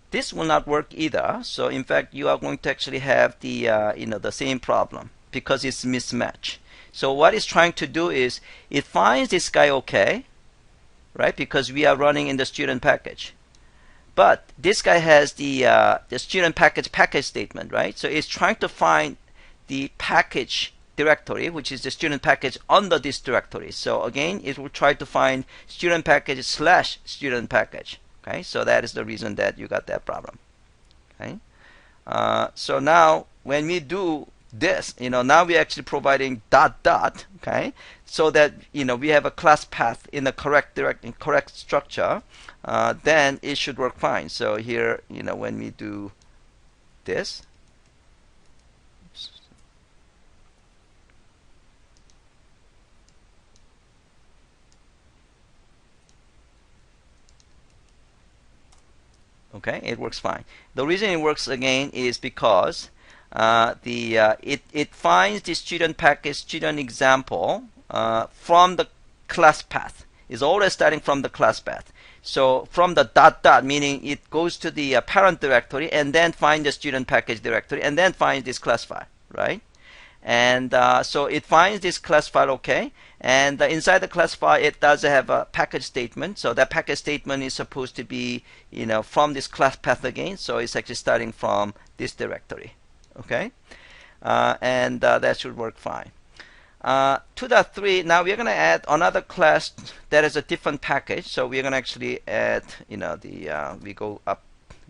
Speaker 1: This will not work either. So in fact, you are going to actually have the the same problem because it's mismatch. So what it's trying to do is it finds this guy okay, right? Because we are running in the student package, but this guy has the student package statement, right? So it's trying to find the package directory, which is the student package under this directory. So again, it will try to find student package / student package. Okay, so that is the reason that you got that problem. Okay, so now when we do this, now we're actually providing ... Okay, so that we have a class path in the correct structure, then it should work fine. So here, when we do this, okay, it works fine. The reason it works again is because it finds the student package student example from the class path. It's always starting from the class path. So from the ... meaning it goes to the parent directory and then find the student package directory and then finds this class file, right? And so it finds this class file, okay, and inside the class file it does have a package statement. So that package statement is supposed to be from this class path again, so it's actually starting from this directory, okay, and that should work fine. 2.3, now we're going to add another class that is a different package. So we're going to actually add we go up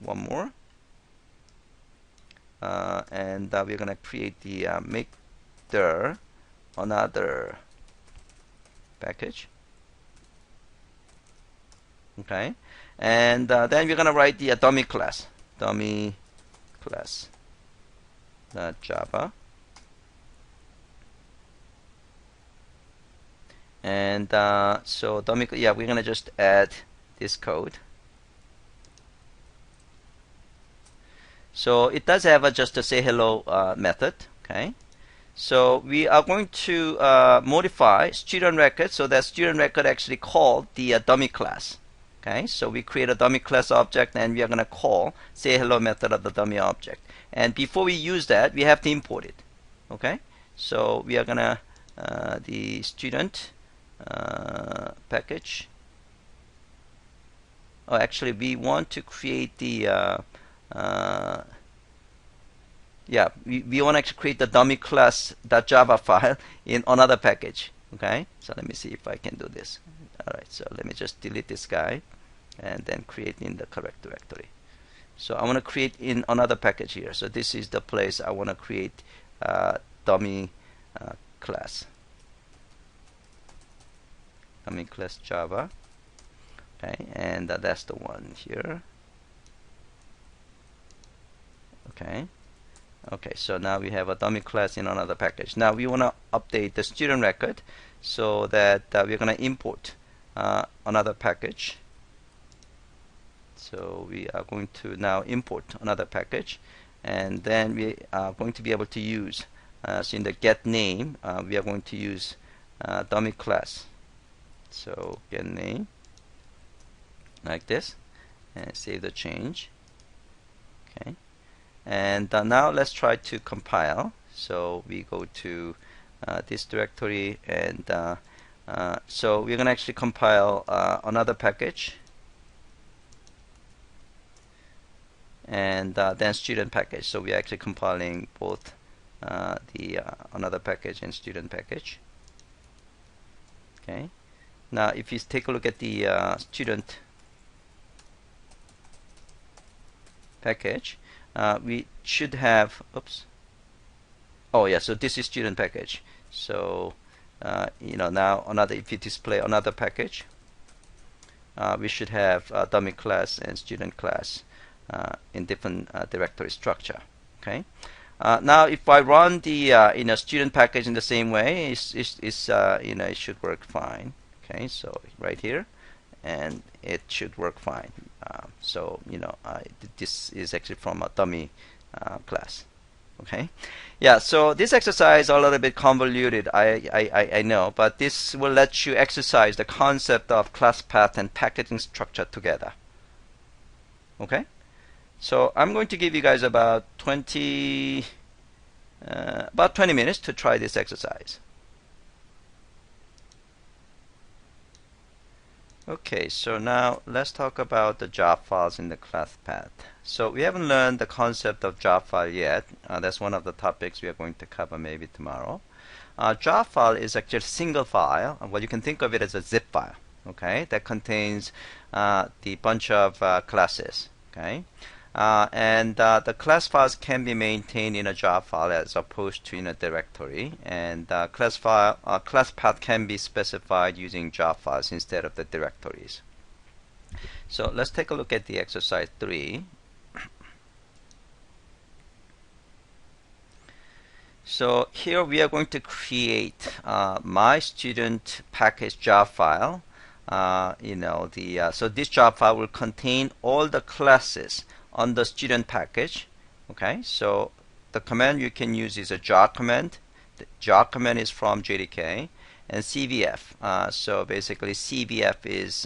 Speaker 1: one more, and we're going to create the make there another package, okay, and then we're going to write the dummy class Java, and so we're going to just add this code. So it does have just a say hello method, okay. So we are going to modify student record so that student record actually called the dummy class, okay. So we create a dummy class object and we are going to call say hello method of the dummy object, and before we use that we have to import it, okay. So we are going to the student package. Oh, actually we want to create the we want to actually create the dummy class.java file in another package, okay. So let me see if I can do this. Alright, so let me just delete this guy and then create in the correct directory. So I want to create in another package here. So this is the place I want to create dummy class Java, okay, and that's the one here, okay. Okay, so now we have a dummy class in another package. Now we want to update the student record so that we're going to import another package. So we are going to now import another package, and then we are going to be able to use so in the get name we are going to use dummy class. So get name like this and save the change. And now let's try to compile. So we go to this directory, and so we're going to actually compile another package, and then student package. So we're actually compiling both the another package and student package. Okay. Now if you take a look at the student package, we should have, oops, oh yeah, so this is student package. So now another, if you display another package, we should have dummy class and student class in different directory structure. Okay. Now if I run the student package in the same way, it should work fine. Okay, so right here, and it should work fine. So this is actually from a dummy class. Okay, yeah. So this exercise is a little bit convoluted, I know, but this will let you exercise the concept of class path and packaging structure together. Okay, so I'm going to give you guys about 20 minutes to try this exercise. Okay, so now let's talk about the job files in the class path. So we haven't learned the concept of job file yet. That's one of the topics we are going to cover maybe tomorrow. Job file is actually a single file. Well, you can think of it as a zip file, okay, that contains the bunch of classes, okay. The class files can be maintained in a job file as opposed to in a directory, and class path can be specified using job files instead of the directories. So let's take a look at the exercise 3. So here we are going to create my student package job file. So this job file will contain all the classes on the student package. Okay, so the command you can use is a jar command. The jar command is from JDK, and CVF. So basically CVF is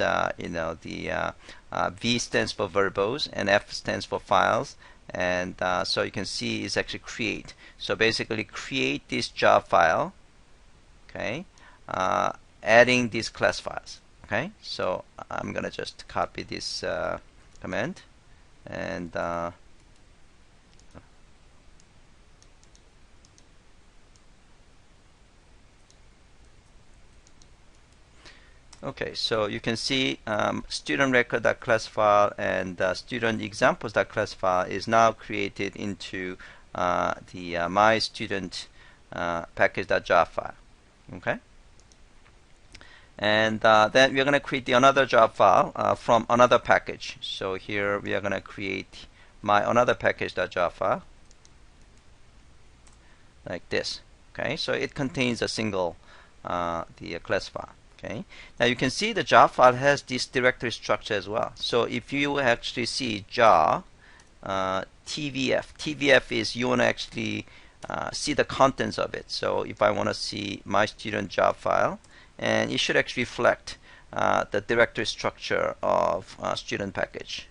Speaker 1: V stands for verbose and F stands for files, and so you can see is actually create. So basically create this job file, okay, adding these class files. Okay, so I'm gonna just copy this command, and okay, so you can see student record.class file and student examples.class file is now created into the my student package.jar file. Okay, and then we're going to create another job file from another package. So here we are going to create my another package.jar file like this. Okay, so it contains a single the class file. Okay, now you can see the jar file has this directory structure as well. So if you actually see jar TVF is you want to actually see the contents of it. So if I want to see my student job file, and it should actually reflect the directory structure of student package.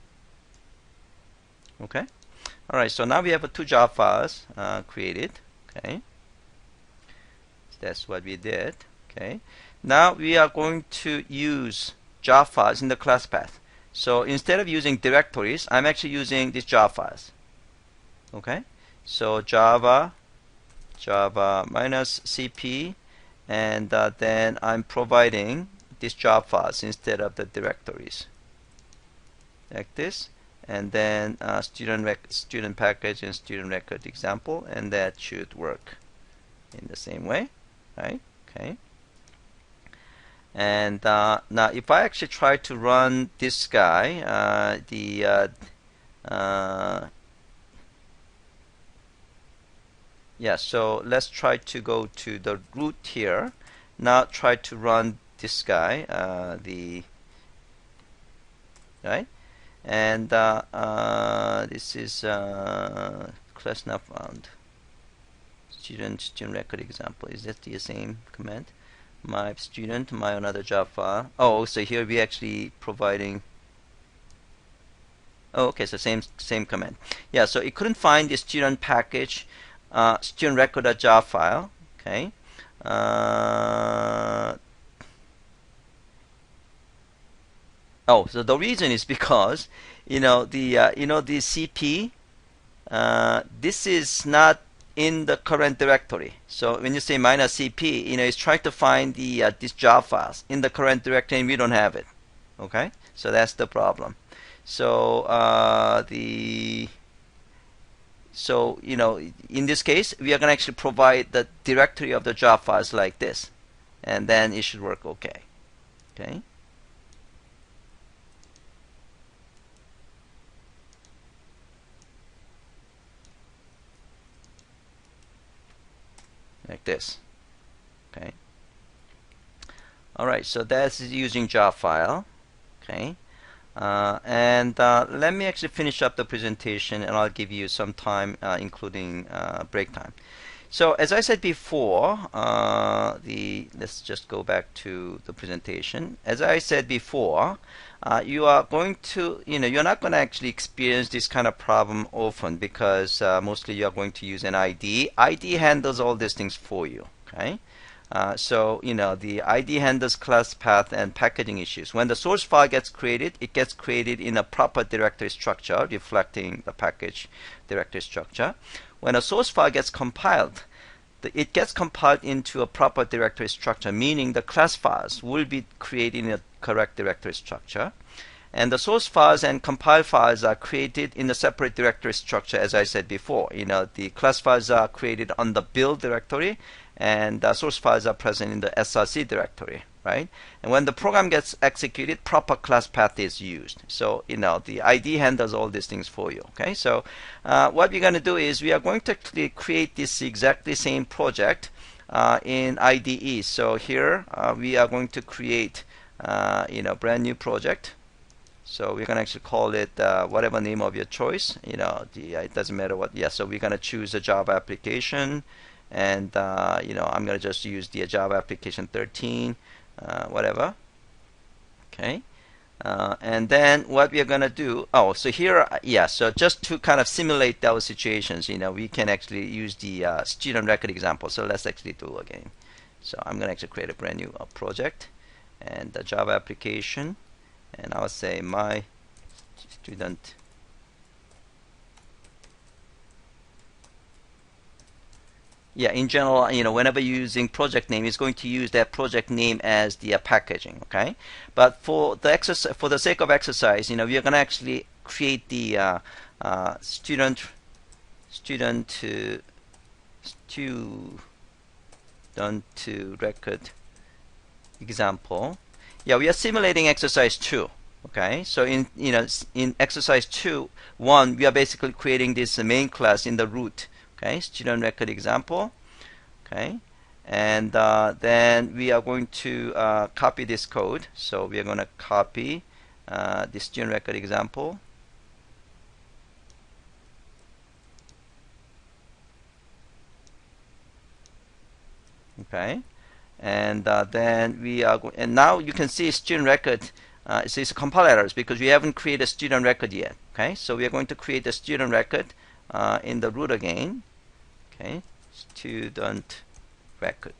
Speaker 1: Okay, all right. So now we have two job files created. Okay, that's what we did. Okay, now we are going to use job files in the class path. So instead of using directories, I'm actually using these job files. Okay, so Java minus CP, and then I'm providing these job files instead of the directories, like this, and then student package and student record example, and that should work in the same way, right? Okay. And now if I actually try to run this guy, yeah, so let's try to go to the root here. Now try to run this guy, right? And this is class not found. Student record example. Is that the same command? My student, my another job file. Oh, so here we actually providing. Oh, okay, so same command. Yeah, so it couldn't find the student package, student record.jar file. Okay. Oh, so the reason is because the CP, this is not in the current directory. So when you say -cp, it's trying to find the these jar files in the current directory, and we don't have it. Okay, so that's the problem. So in this case, we are going to actually provide the directory of the jar files like this, and then it should work okay. Okay. Like this. Okay. All right, so that's using jar file. Okay. Let me actually finish up the presentation, and I'll give you some time, including break time. So as I said before, let's just go back to the presentation. As I said before, you are going to, you're not going to actually experience this kind of problem often, because mostly you are going to use an ID. ID handles all these things for you. Okay. The ID handles class path and packaging issues. When the source file gets created, it gets created in a proper directory structure, reflecting the package directory structure. When a source file gets compiled, it gets compiled into a proper directory structure, meaning the class files will be created in a correct directory structure. And the source files and compile files are created in a separate directory structure, as I said before. The class files are created on the build directory, and the source files are present in the src directory, right? And when the program gets executed, proper class path is used. So, the ID handles all these things for you, okay? So, what we're going to do is we are going to create this exactly same project in IDE. So here we are going to create, brand new project. So we're going to actually call it whatever name of your choice. It doesn't matter what. Yeah, so we're going to choose a Java application. And I'm going to just use the Java application 13, whatever. Okay. And then what we are going to do, so here, so just to kind of simulate those situations, we can actually use the student record example. So let's actually do it again. So I'm going to actually create a brand new project and the Java application, and I'll say my student. Yeah, in general, whenever you're using project name, it's going to use that project name as the packaging, okay? But for the sake of exercise, we are going to actually create the student record example. Yeah, we are simulating exercise 2. Okay, so in exercise 2.1, we are basically creating this main class in the root. Okay, student record example. Okay, and then we are going to copy this code. So we are going to copy the student record example. Okay, and then we are and now you can see student record. It says compile errors because we haven't created a student record yet. Okay, so we are going to create a student record in the root again. Okay, student record.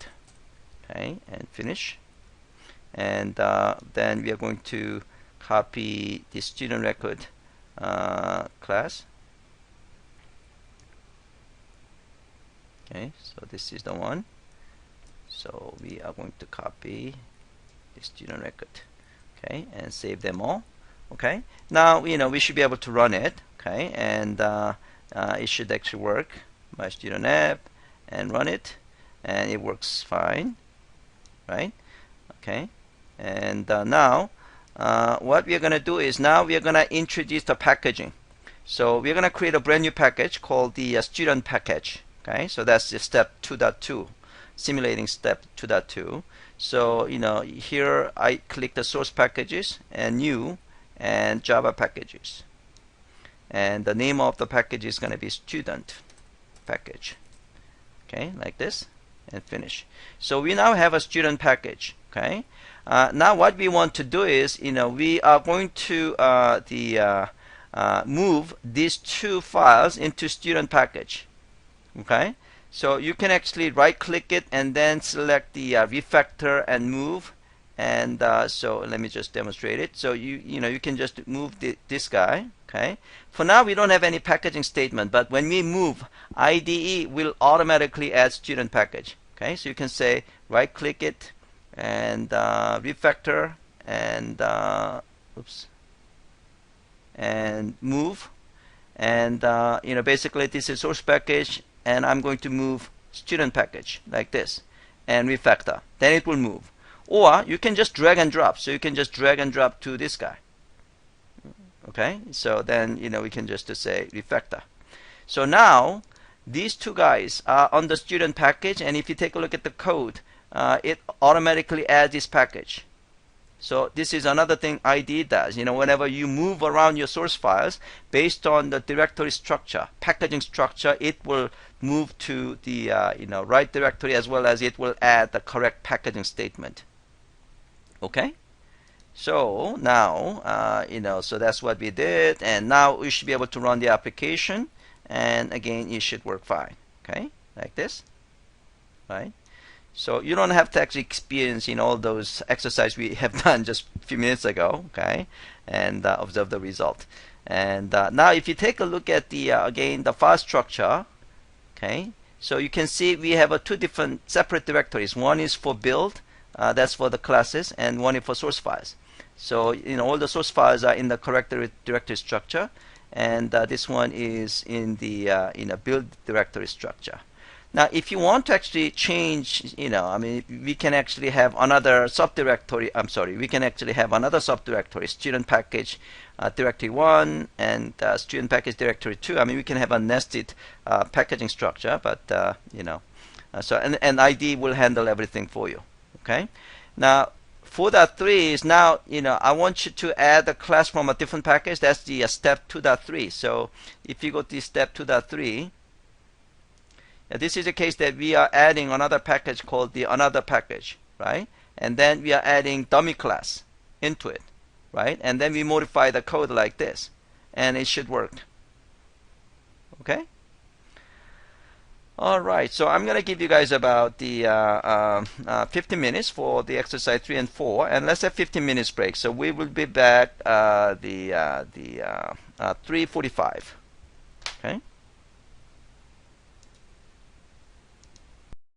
Speaker 1: Okay, and finish. And then we are going to copy the student record class. Okay, so this is the one. So we are going to copy the student record. Okay, and save them all. Okay, now we should be able to run it. Okay, and it should actually work. My student app, and run it, and it works fine, right? Okay, and now what we are going to do is now we are going to introduce the packaging. So we are going to create a brand new package called the student package. Okay, so that's the step 2.2, simulating step 2.2. So here I click the source packages and new and Java packages, and the name of the package is going to be student package. Okay, like this, and finish. So we now have a student package. Okay, now what we want to do is we are going to move these two files into student package. Okay, so you can actually right click it and then select the refactor and move. And so let me just demonstrate it. So you can just move this guy. Okay, for now we don't have any packaging statement, but when we move, IDE will automatically add student package. Okay, so you can say right click it and refactor and and move, and basically this is source package, and I'm going to move student package like this and refactor, then it will move. Or you can just drag and drop, so you can just drag and drop to this guy. Okay, so then we can just say refactor. So now these two guys are on the student package, and if you take a look at the code, it automatically adds this package. So this is another thing IDE does. Whenever you move around your source files, based on the directory structure, packaging structure, it will move to the right directory, as well as it will add the correct packaging statement. Okay, so now so that's what we did, and now we should be able to run the application, and again it should work fine. Okay, like this, right? So you don't have to actually experience all those exercises we have done just a few minutes ago. Okay, and observe the result. And now if you take a look at the again the file structure, okay, so you can see we have two different separate directories. One is for build, that's for the classes, and one is for source files. So all the source files are in the correct directory structure, and this one is in the build directory structure. Now, if you want to actually change, we can actually have another subdirectory. I'm sorry, we can actually have another subdirectory, student package directory 1 and student package directory 2. We can have a nested packaging structure, but so and IDE will handle everything for you. Okay. Now, 4.3 is now I want you to add a class from a different package. That's the step 2.3. So if you go to step 2.3. This is a case that we are adding another package called the another package, right? And then we are adding dummy class into it, right? And then we modify the code like this, and it should work. Okay? All right, so I'm going to give you guys about the 15 minutes for the exercise 3 and 4, and let's have 15 minutes break. So we will be back the 3:45. Okay?